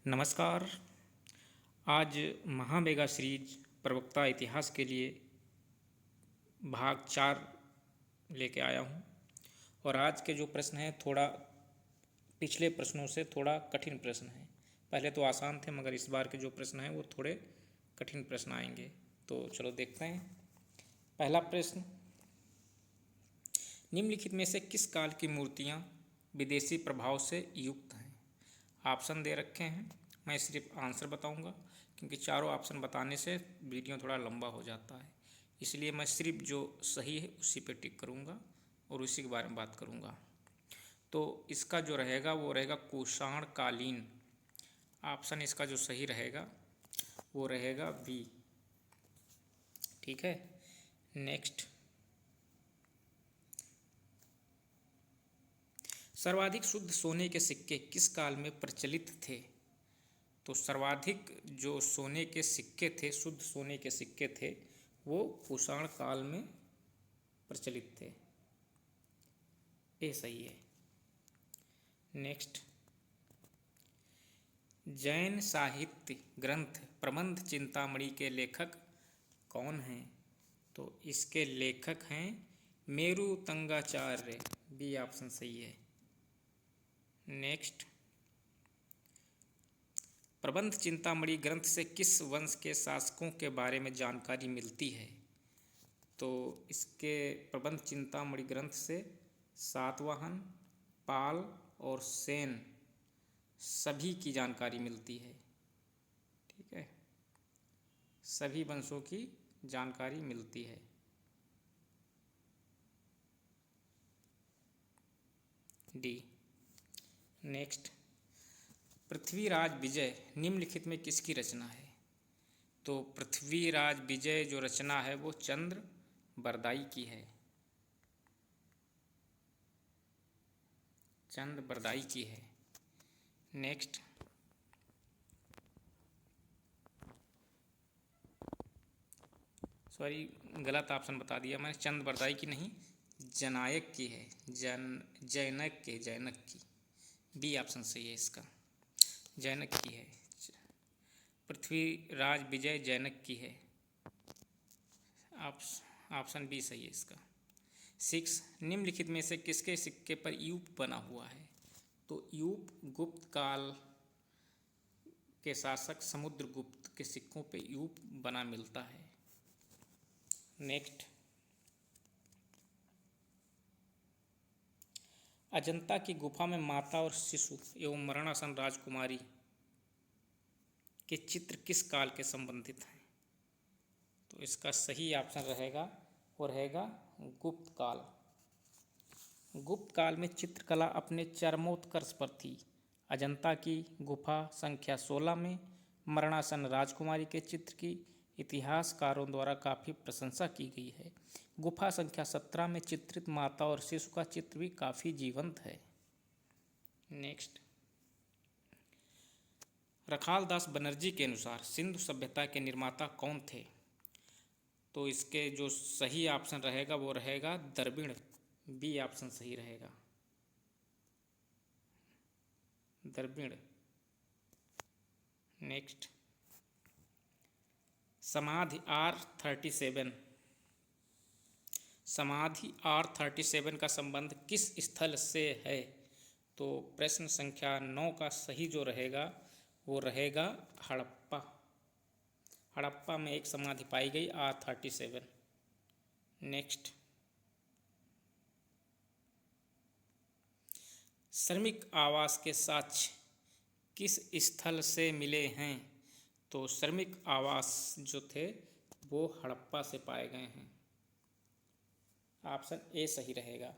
नमस्कार। आज महामेगा सीरीज प्रवक्ता इतिहास के लिए भाग 4 लेके आया हूँ। और आज के जो प्रश्न हैं थोड़ा पिछले प्रश्नों से थोड़ा कठिन प्रश्न हैं। पहले तो आसान थे मगर इस बार के जो प्रश्न हैं वो थोड़े कठिन प्रश्न आएंगे। तो चलो देखते हैं। पहला प्रश्न, निम्नलिखित में से किस काल की मूर्तियाँ विदेशी प्रभाव से युक्त हैं? ऑप्शन दे रखे हैं, मैं सिर्फ आंसर बताऊंगा क्योंकि चारों ऑप्शन बताने से वीडियो थोड़ा लंबा हो जाता है। इसलिए मैं सिर्फ जो सही है उसी पे टिक करूंगा और उसी के बारे में बात करूंगा। तो इसका जो रहेगा वो रहेगा कुषाण कालीन। ऑप्शन इसका जो सही रहेगा वो रहेगा बी। ठीक है, नेक्स्ट, सर्वाधिक शुद्ध सोने के सिक्के किस काल में प्रचलित थे? तो सर्वाधिक जो सोने के सिक्के थे, शुद्ध सोने के सिक्के थे, वो कुषाण काल में प्रचलित थे। ये सही है। नेक्स्ट, जैन साहित्य ग्रंथ प्रबंध चिंतामणि के लेखक कौन हैं? तो इसके लेखक हैं मेरु तंगाचार्य। बी ऑप्शन सही है। नेक्स्ट, प्रबंध चिंतामणि ग्रंथ से किस वंश के शासकों के बारे में जानकारी मिलती है? तो इसके प्रबंध चिंतामणि ग्रंथ से सातवाहन, पाल और सेन सभी की जानकारी मिलती है। ठीक है, सभी वंशों की जानकारी मिलती है। डी। नेक्स्ट, पृथ्वीराज विजय निम्नलिखित में किसकी रचना है? तो पृथ्वीराज विजय जो रचना है वो चंद्र बरदाई की है। चंद्र बरदाई की है। नेक्स्ट, सॉरी गलत ऑप्शन बता दिया मैंने, चंद्र बरदाई की नहीं, जननायक की है। जैनक की। बी ऑप्शन सही है इसका, जैनक की है। पृथ्वीराज विजय जैनक की है। ऑप्शन बी सही है इसका। 6, निम्नलिखित में से किसके सिक्के पर यूप बना हुआ है? तो यूप गुप्त काल के शासक समुद्रगुप्त के सिक्कों पे यूप बना मिलता है। नेक्स्ट, अजंता की गुफा में माता और शिशु एवं मरणासन राजकुमारी के चित्र किस काल के संबंधित हैं? तो इसका सही ऑप्शन रहेगा वो रहेगा गुप्त काल। गुप्त काल में चित्रकला अपने चरमोत्कर्ष पर थी। अजंता की गुफा संख्या 16 में मरणासन राजकुमारी के चित्र की इतिहासकारों द्वारा काफ़ी प्रशंसा की गई है। गुफा संख्या 17 में चित्रित माता और शिशु का चित्र भी काफ़ी जीवंत है। नेक्स्ट, रखालदास बनर्जी के अनुसार सिंधु सभ्यता के निर्माता कौन थे? तो इसके जो सही ऑप्शन रहेगा वो रहेगा द्रविड़। बी ऑप्शन सही रहेगा, द्रविड़। नेक्स्ट, समाधि R37 समाधि R37 का संबंध किस स्थल से है? तो प्रश्न संख्या 9 का सही जो रहेगा वो रहेगा हड़प्पा। हड़प्पा में एक समाधि पाई गई R37। नेक्स्ट, श्रमिक आवास के साक्ष्य किस स्थल से मिले हैं? तो श्रमिक आवास जो थे वो हड़प्पा से पाए गए हैं। ऑप्शन ए सही रहेगा।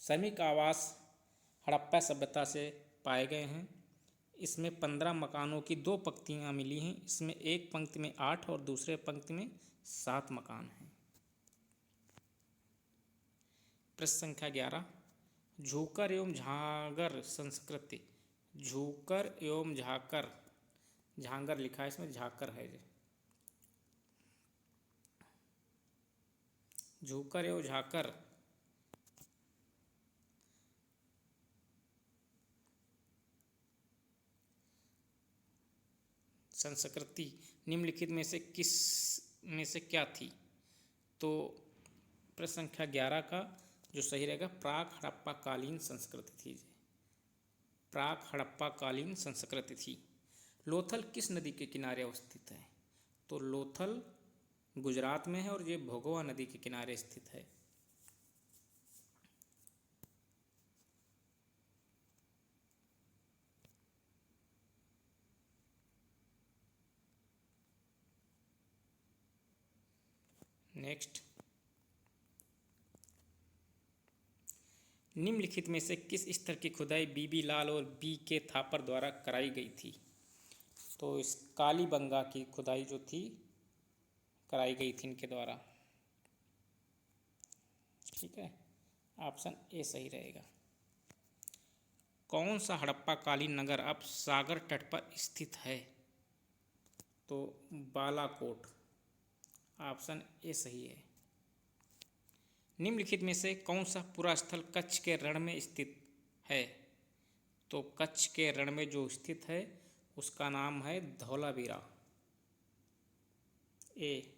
श्रमिक आवास हड़प्पा सभ्यता से पाए गए हैं। इसमें 15 मकानों की 2 पंक्तियाँ मिली हैं। इसमें एक पंक्ति में 8 और दूसरे पंक्ति में 7 मकान हैं। प्रश्न संख्या 11, झूकर एवं झांगर संस्कृति। झूकर एवं झाकर, झांगर लिखा है इसमें, झाकर है। झूकर एवं झाकर संस्कृति निम्नलिखित में से किस में से क्या थी? तो प्रश्न संख्या 11 का जो सही रहेगा प्राक हड़प्पा कालीन संस्कृति थी। प्राक हड़प्पा कालीन संस्कृति थी। लोथल किस नदी के किनारे अवस्थित है? तो लोथल गुजरात में है और ये भोगवा नदी के किनारे स्थित है। नेक्स्ट, निम्नलिखित में से किस स्तर की खुदाई बीबी लाल और बी के थापर द्वारा कराई गई थी? तो इस कालीबंगा की खुदाई जो थी कराई गई थी इनके द्वारा। ठीक है, ऑप्शन ए सही रहेगा। कौन सा हड़प्पा कालीन नगर अब सागर तट पर स्थित है? तो बालाकोट, ऑप्शन ए सही है। निम्नलिखित में से कौन सा पुरा स्थल कच्छ के रण में स्थित है? तो कच्छ के रण में जो स्थित है उसका नाम है धौलावीरा। ए,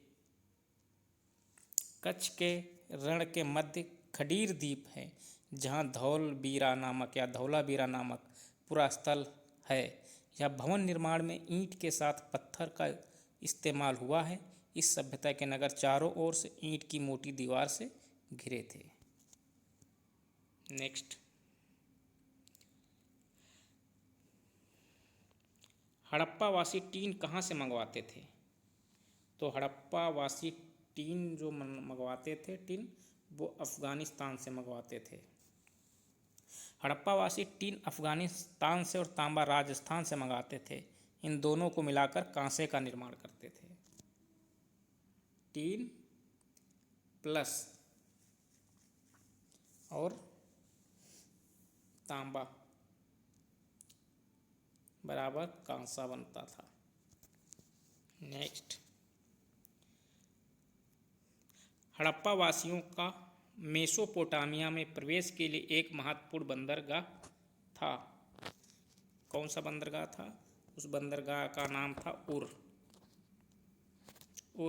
कच्छ के रण के मध्य खडीर द्वीप है जहाँ धौलवीरा नामक या धौलावीरा नामक पुरा स्थल है। यह भवन निर्माण में ईंट के साथ पत्थर का इस्तेमाल हुआ है। इस सभ्यता के नगर चारों ओर से ईंट की मोटी दीवार से घिरे थे। नेक्स्ट, हड़प्पा वासी टीन कहाँ से मंगवाते थे? तो हड़प्पा वासी टीन जो मंगवाते थे टीन वो अफ़गानिस्तान से मंगवाते थे। हड़प्पा वासी टीन अफ़गानिस्तान से और तांबा राजस्थान से मंगाते थे। इन दोनों को मिलाकर कांसे का निर्माण करते थे। टीन प्लस और तांबा बराबर कांसा बनता था। नेक्स्ट, हड़प्पा वासियों का मेसोपोटामिया में प्रवेश के लिए एक महत्वपूर्ण बंदरगाह था। कौन सा बंदरगाह था? उस बंदरगाह का नाम था उर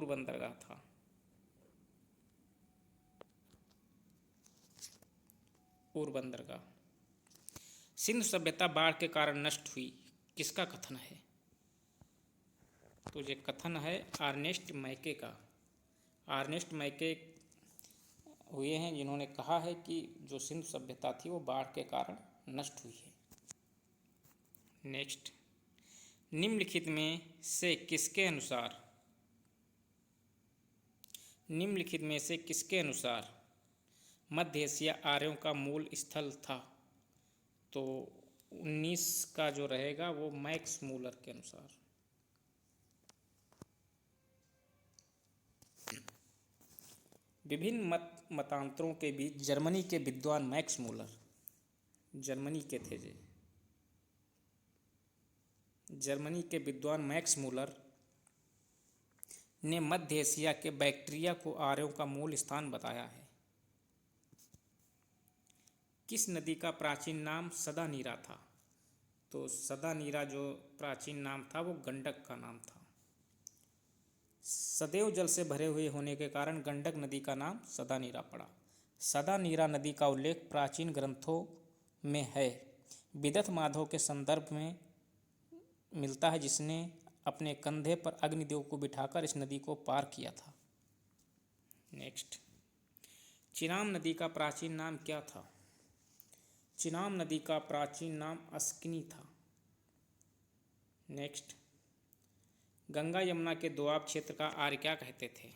बंदरगाह था। उर बंदरगाह। सिंधु सभ्यता बाढ़ के कारण नष्ट हुई, किसका कथन है? तो ये कथन है अर्नेस्ट मैके का। अर्नेस्ट मैके हुए हैं जिन्होंने कहा है कि जो सिंधु सभ्यता थी वो बाढ़ के कारण नष्ट हुई है। नेक्स्ट, निम्नलिखित में से किसके अनुसार मध्य एशिया आर्यों का मूल स्थल था? तो 19 का जो रहेगा वो मैक्स मूलर के अनुसार। विभिन्न मतांतरों के बीच जर्मनी के विद्वान मैक्स मूलर, जर्मनी के विद्वान मैक्स मूलर ने मध्य एशिया के बैक्ट्रिया को आर्यों का मूल स्थान बताया है। किस नदी का प्राचीन नाम सदा नीरा था? तो सदा नीरा जो प्राचीन नाम था वो गंडक का नाम था। सदैव जल से भरे हुए होने के कारण गंडक नदी का नाम सदा नीरा पड़ा। सदा नीरा नदी का उल्लेख प्राचीन ग्रंथों में है। विदथ माधव के संदर्भ में मिलता है जिसने अपने कंधे पर अग्निदेव को बिठाकर इस नदी को पार किया था। नेक्स्ट, चिनाब नदी का प्राचीन नाम क्या था? चिनाब नदी का प्राचीन नाम अस्किनी था। नेक्स्ट, गंगा यमुना के दोआब क्षेत्र का आर्य क्या कहते थे?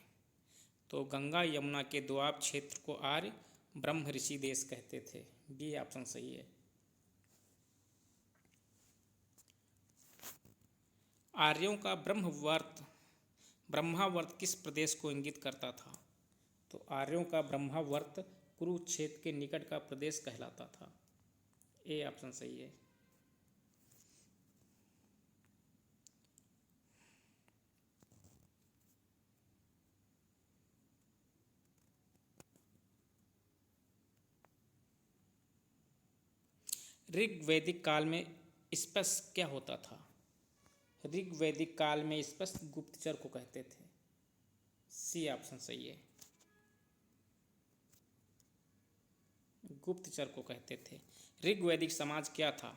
तो गंगा यमुना के दोआब क्षेत्र को आर्य ब्रह्म ऋषि देश कहते थे। बी ऑप्शन सही है। आर्यों का ब्रह्मावर्त किस प्रदेश को इंगित करता था? तो आर्यों का ब्रह्मावर्त कुरुक्षेत्र के निकट का प्रदेश कहलाता था। ए ऑप्शन सही है। ऋग वैदिक काल में स्पर्श क्या होता था? ऋग्वैदिक काल में स्पष्ट गुप्तचर को कहते थे। सी ऑप्शन सही है, गुप्तचर को कहते थे। ऋग्वैदिक समाज क्या था?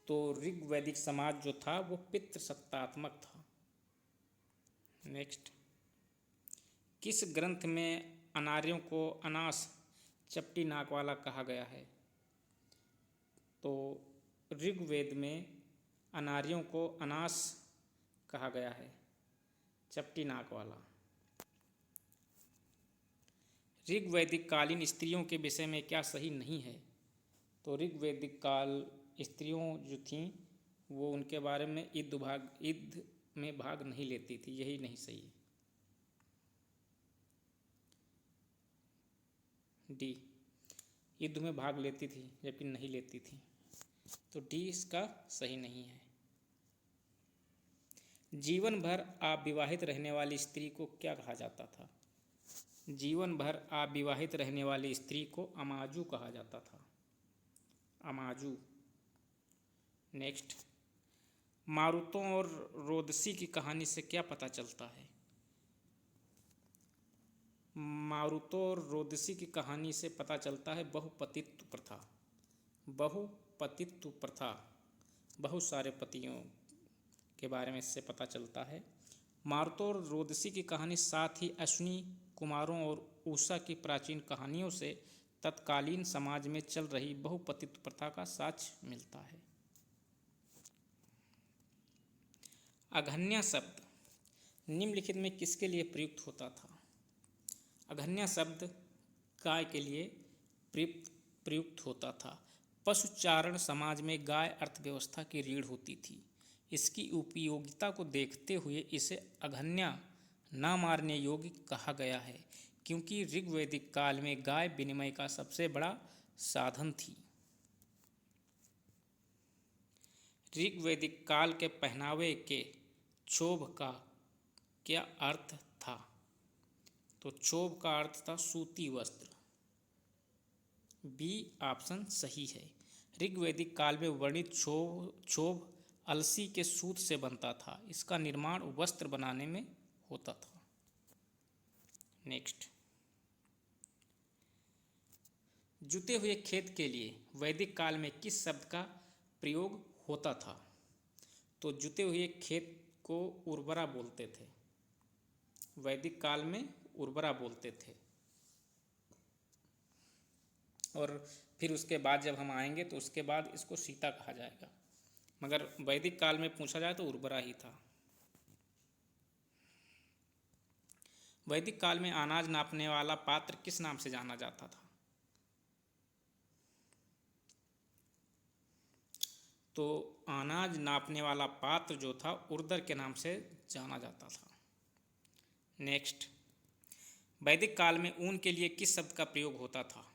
तो ऋग्वैदिक समाज जो था वो पितृसत्तात्मक था। नेक्स्ट, किस ग्रंथ में अनार्यों को अनास चपटी नाक वाला कहा गया है? तो ऋग्वेद में अनार्यों को अनास कहा गया है, चपटी नाक वाला। ऋग्वैदिक कालीन स्त्रियों के विषय में क्या सही नहीं है? तो ऋग्वैदिक काल स्त्रियों जो थीं वो उनके बारे में युद्ध में भाग नहीं लेती थी, यही नहीं सही है। डी, युद्ध में भाग लेती थी जबकि नहीं लेती थी, तो डी इसका सही नहीं है। जीवन भर अविवाहित रहने वाली स्त्री को क्या कहा जाता था? जीवन भर अविवाहित रहने वाली स्त्री को अमाजू कहा जाता था, अमाजू। नेक्स्ट, मारुतों और रोदसी की कहानी से क्या पता चलता है? मारुतों और रोदसी की कहानी से पता चलता है बहुपतित्व प्रथा। बहुपतित्व प्रथा, बहुत सारे पतियों के बारे में इससे पता चलता है। मारुतों और रोदसी की कहानी साथ ही अश्विनी कुमारों और उषा की प्राचीन कहानियों से तत्कालीन समाज में चल रही बहुपतित्व प्रथा का साक्ष्य मिलता है। अघन्या शब्द निम्नलिखित में किसके लिए प्रयुक्त होता था? अघन्या शब्द गाय के लिए प्रयुक्त होता था। पशुचारण समाज में गाय अर्थव्यवस्था की रीढ़ होती थी। इसकी उपयोगिता को देखते हुए इसे अघन्या न मारने योग्य कहा गया है, क्योंकि ऋग्वैदिक काल में गाय विनिमय का सबसे बड़ा साधन थी। ऋग्वैदिक काल के पहनावे के क्षोभ का क्या अर्थ था? तो क्षोभ का अर्थ था सूती वस्त्र। बी ऑप्शन सही है। ऋग्वैदिक काल में वर्णित क्षोभ अलसी के सूत से बनता था। इसका निर्माण वस्त्र बनाने में होता था। नेक्स्ट, जुते हुए खेत के लिए वैदिक काल में किस शब्द का प्रयोग होता था? तो जुते हुए खेत को उर्वरा बोलते थे। वैदिक काल में उर्वरा बोलते थे, और फिर उसके बाद जब हम आएंगे तो उसके बाद इसको सीता कहा जाएगा, मगर वैदिक काल में पूछा जाए तो उर्वरा ही था। वैदिक काल में अनाज नापने वाला पात्र किस नाम से जाना जाता था? तो अनाज नापने वाला पात्र जो था उर्दर के नाम से जाना जाता था। नेक्स्ट, वैदिक काल में ऊन के लिए किस शब्द का प्रयोग होता था?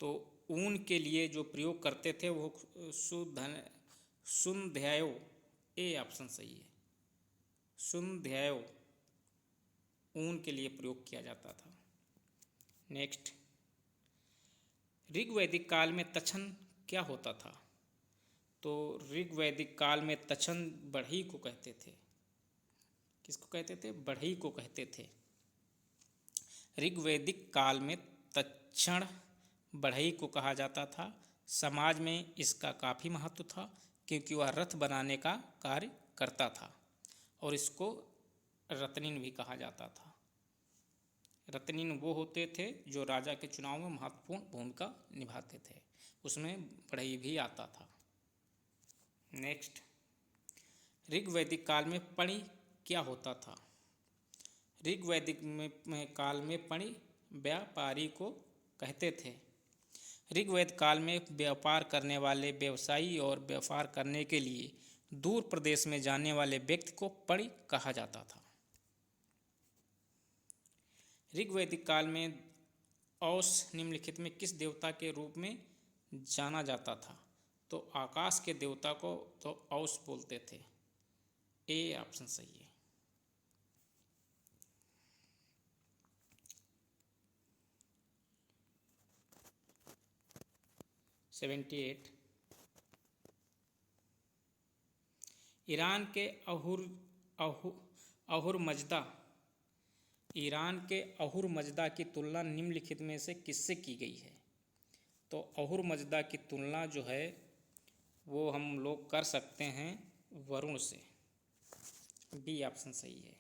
तो ऊन के लिए जो प्रयोग करते थे वो सुंध्यायो, ए ऑप्शन सही है। सुंध्यायो ऊन के लिए प्रयोग किया जाता था। नेक्स्ट, ऋग्वैदिक काल में तक्षण क्या होता था? तो ऋग्वैदिक काल में तक्षण बढ़ई को कहते थे। किसको कहते थे? बढ़ई को कहते थे। ऋग्वैदिक काल में तक्षण बढ़ई को कहा जाता था। समाज में इसका काफ़ी महत्व था, क्योंकि वह रथ बनाने का कार्य करता था, और इसको रत्निन भी कहा जाता था। रत्निन वो होते थे जो राजा के चुनाव में महत्वपूर्ण भूमिका निभाते थे, उसमें बढ़ई भी आता था। नेक्स्ट, ऋग्वैदिक काल में पणि क्या होता था? ऋग्वैदिक में काल में पणि व्यापारी को कहते थे। ऋग्वैद काल में व्यापार करने वाले व्यवसायी और व्यापार करने के लिए दूर प्रदेश में जाने वाले व्यक्ति को पणि कहा जाता था। ऋग्वैदिक काल में औस निम्नलिखित में किस देवता के रूप में जाना जाता था? तो आकाश के देवता को तो औस बोलते थे। ए ऑप्शन सही है। ईरान के अहुर मजदा ईरान के अहुर मजदा की तुलना निम्नलिखित में से किससे की गई है? तो अहुर मजदा की तुलना जो है वो हम लोग कर सकते हैं वरुण से। डी ऑप्शन सही है।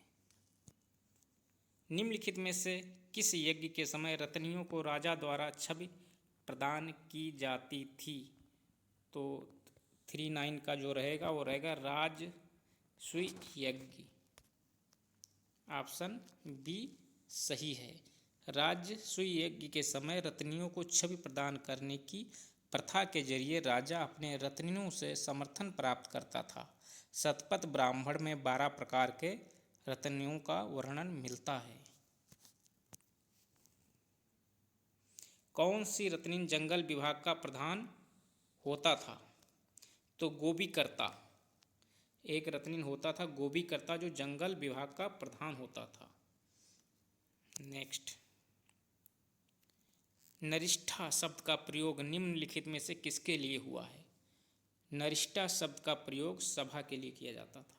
निम्नलिखित में से किस यज्ञ के समय रत्नियों को राजा द्वारा छवि प्रदान की जाती थी? तो 39 का जो रहेगा वो रहेगा राजसूय यज्ञ। ऑप्शन बी सही है। राजसूय यज्ञ के समय रत्नियों को छवि प्रदान करने की प्रथा के जरिए राजा अपने रत्नियों से समर्थन प्राप्त करता था। शतपथ ब्राह्मण में 12 प्रकार के रत्नियों का वर्णन मिलता है। कौन सी रत्नी जंगल विभाग का प्रधान होता था? तो गोबीकर्ता। एक रत्नी होता था गोबीकर्ता जो जंगल विभाग का प्रधान होता था। नेक्स्ट, नरिष्ठा शब्द का प्रयोग निम्नलिखित में से किसके लिए हुआ है? नरिष्ठा शब्द का प्रयोग सभा के लिए किया जाता था।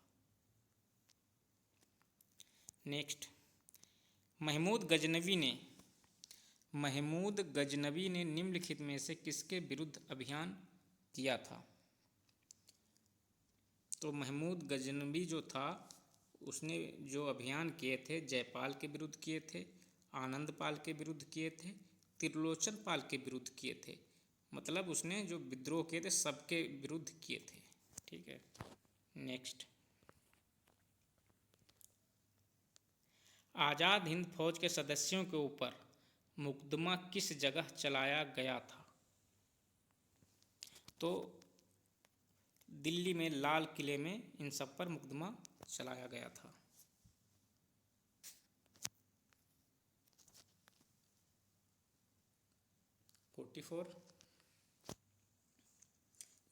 नेक्स्ट, महमूद गजनवी ने निम्नलिखित में से किसके विरुद्ध अभियान किया था? तो महमूद गजनवी जो था उसने जो अभियान किए थे जयपाल के विरुद्ध किए थे, आनंदपाल के विरुद्ध किए थे, त्रिलोचन पाल के विरुद्ध किए थे। मतलब उसने जो विद्रोह किए थे सबके विरुद्ध किए थे। ठीक है। नेक्स्ट, आज़ाद हिंद फौज के सदस्यों के ऊपर मुकदमा किस जगह चलाया गया था? तो दिल्ली में लाल किले में इन सब पर मुकदमा चलाया गया था।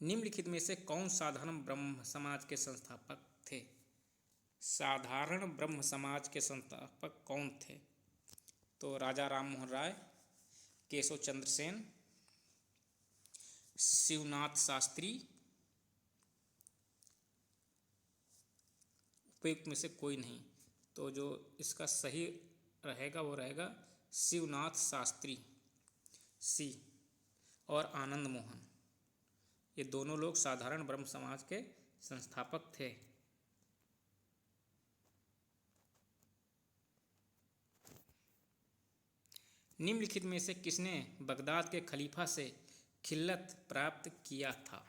निम्नलिखित में से कौन साधारण ब्रह्म समाज के संस्थापक थे? साधारण ब्रह्म समाज के संस्थापक कौन थे? तो राजा राममोहन राय, केशव चंद्र सेन, शिवनाथ शास्त्री, उपयुक्त में से कोई नहीं। तो जो इसका सही रहेगा वो रहेगा शिवनाथ शास्त्री सी और आनंद मोहन। ये दोनों लोग साधारण ब्रह्म समाज के संस्थापक थे। निम्नलिखित में से किसने बगदाद के खलीफा से खिल्लत प्राप्त किया था?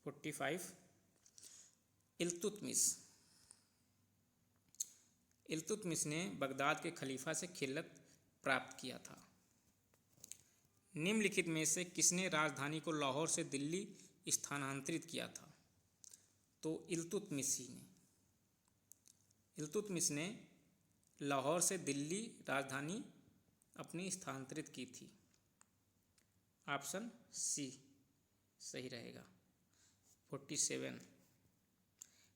45 इल्तुतमिश ने बगदाद के खलीफा से खिल्लत प्राप्त किया था। निम्नलिखित में से किसने राजधानी को लाहौर से दिल्ली स्थानांतरित किया था? तो इल्तुतमिश ने लाहौर से दिल्ली राजधानी अपनी स्थानांतरित की थी। ऑप्शन सी सही रहेगा। 47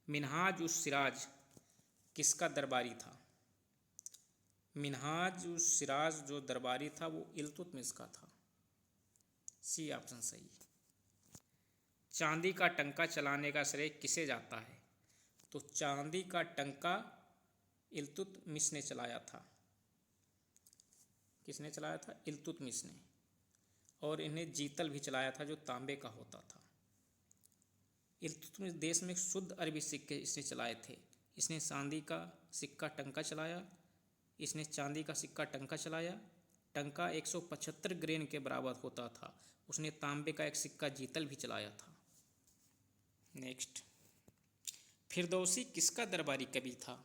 मिन्हाज उस सिराज किसका दरबारी था? मिन्हाज उस सिराज जो दरबारी था वो इल्तुतमिश का था। सी ऑप्शन सही। चांदी का टंका चलाने का श्रेय किसे जाता है? तो चांदी का टंका इल्तुतमिश ने चलाया था। किसने चलाया था? इल्तुतमिश ने। और इन्हें जीतल भी चलाया था जो तांबे का होता था। इल्तुतमिश देश में शुद्ध अरबी सिक्के इसने चलाए थे। इसने चांदी का सिक्का टंका चलाया, इसने चांदी का सिक्का टंका चलाया। टंका 175 ग्रेन के बराबर होता था। उसने तांबे का एक सिक्का जीतल भी चलाया था। नेक्स्ट, फिरदौसी किसका दरबारी कवि था?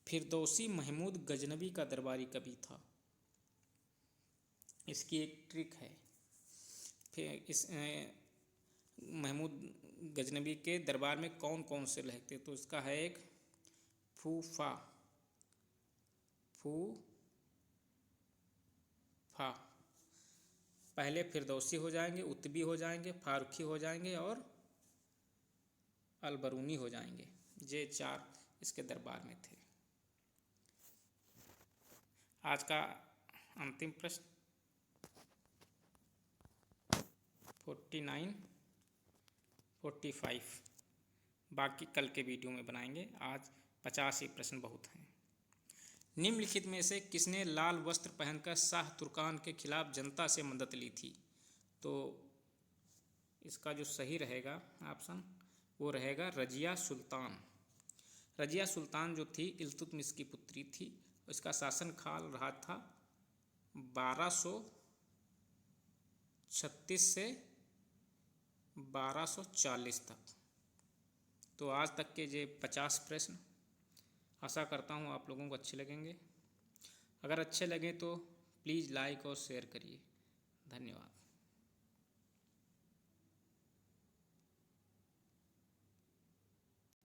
फिरदौसी महमूद गजनवी का दरबारी कवि था। इसकी एक ट्रिक है। फिर इस महमूद गजनवी के दरबार में कौन कौन से रहते? तो इसका है एक फूफा पहले फिरदौसी हो जाएंगे, उत्बी हो जाएंगे, फारूकी हो जाएंगे और अलबरूनी हो जाएंगे। ये 4 इसके दरबार में थे। आज का अंतिम प्रश्न 49, 45 बाकी कल के वीडियो में बनाएंगे, आज 50 ही प्रश्न बहुत हैं। निम्नलिखित में से किसने लाल वस्त्र पहनकर शाह तुर्कान के खिलाफ जनता से मदद ली थी? तो इसका जो सही रहेगा ऑप्शन वो रहेगा रजिया सुल्तान। रजिया सुल्तान जो थी इल्तुतमिश की पुत्री थी। इसका शासनकाल रहा था 1236 से 1240 तक। तो आज तक के ये 50 प्रश्न, आशा करता हूँ आप लोगों को अच्छे लगेंगे। अगर अच्छे लगें तो प्लीज़ लाइक और शेयर करिए। धन्यवाद।